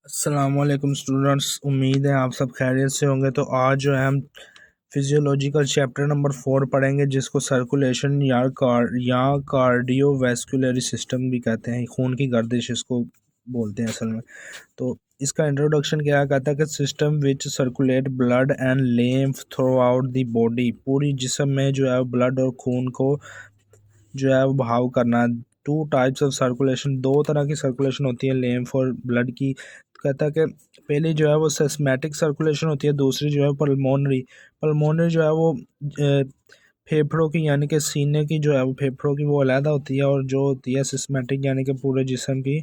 अस्सलामुअलैकुम स्टूडेंट्स, उम्मीद है आप सब खैरियत से होंगे। तो आज जो है हम फिजियोलॉजिकल चैप्टर नंबर 4 पढ़ेंगे, जिसको सर्कुलेशन या कार्डियोवैस्कुलरी सिस्टम भी कहते हैं। खून की गर्दिश इसको बोलते हैं असल में। तो इसका इंट्रोडक्शन क्या कहता है कि system which circulate blood and lymph through out the body. पूरी जिस्म में जो है ब्लड और खून को जो है वो बहाव करना। टू टाइप्स ऑफ सर्कुलेशन, दो तरह की सर्कुलेशन होती है लिम्फ और ब्लड की। कहता है कि पहली जो है वो सिस्टमैटिक सर्कुलेशन होती है, दूसरी जो है पल्मोनरी। पल्मोनरी जो है वो फेफड़ों की यानी कि सीने की जो है वो फेफड़ों की वो अलहदा होती है, और जो होती है सिस्टमैटिक यानी कि पूरे जिस्म की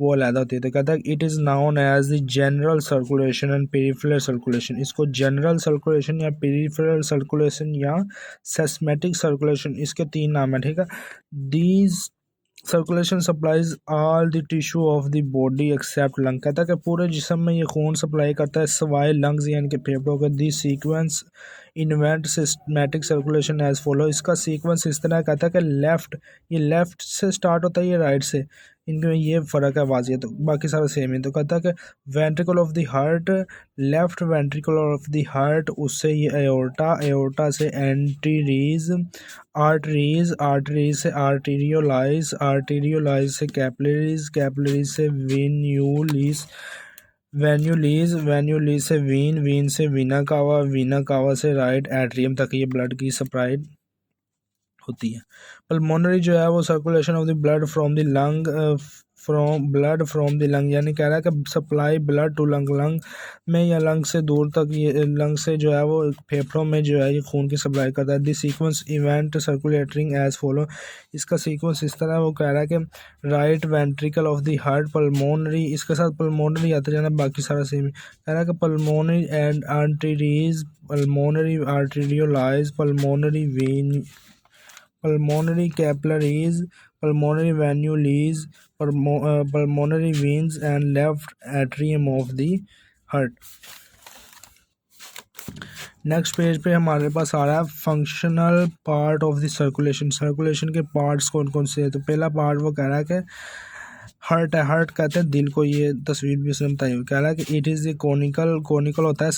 वो अलहदा होती है। तो कहता है it is known as the general circulation and peripheral circulation. इसको जनरल सर्कुलेशन या पेरिफेरल सर्कुलेशन या सिस्टमैटिक सर्कुलेशन, इसके तीन नाम है, ठीक है। These circulation supplies all the tissue of the body except lung. कहता है कि पूरे जिस्म में ये खून सप्लाई करता है सवाए लंग्स यानी कि फेफड़ों का। The sequence invent systematic circulation as follow. इसका सीक्वेंस इस तरह कहता है कि ये लेफ्ट से स्टार्ट होता है, ये राइट से। इनमें ये फ़र्क है वाज़िह, तो बाकी सारा सेम ही। तो कहता है कि ventricle of the heart, left ventricle of the heart, उससे ये एओर्टा, एओर्टा से एंटीरीज, आर्टरीज, आर्टरीज से आर्टीरियोलाइज, आर्टीरियोलाइज से कैपिलरीज, कैपिलरीज से वेन्यूलिस, वेन्यूलिस, वेन्यूलिस से वीन, वीन से वीना कावा, वीना कावा से राइट एट्रियम तक ये ब्लड की सप्लाई होती है। पल्मोनरी जो है वो circulation of the blood from the lung, from the lung, यानी कह रहा है कि supply blood to lung, lung में या लंग से दूर तक, ये लंग से जो है वो फेफड़ों में जो है ये खून की सप्लाई करता है। The sequence event circulating as follow. इसका सीक्वेंस इस तरह वो कह रहा है कि right ventricle of the heart, pulmonary, इसके साथ पल्मोनरी आते जाना, बाकी सारा सेम। कह रहा है कि pulmonary and arteries, pulmonary arterioles, pulmonary vein, pulmonary capillaries, pulmonary venules, pulmonary veins and left atrium of the heart। Next page पे हमारे पास आ रहा है functional part of the circulation. Circulation के पार्ट्स कौन कौन से हैं। तो पहला पार्ट वो कह रहा है कि हार्ट है। हार्ट कहते हैं दिल को, ये तस्वीर भी उसने बताई हुई। कह रहा है कि it is a conical, conical होता है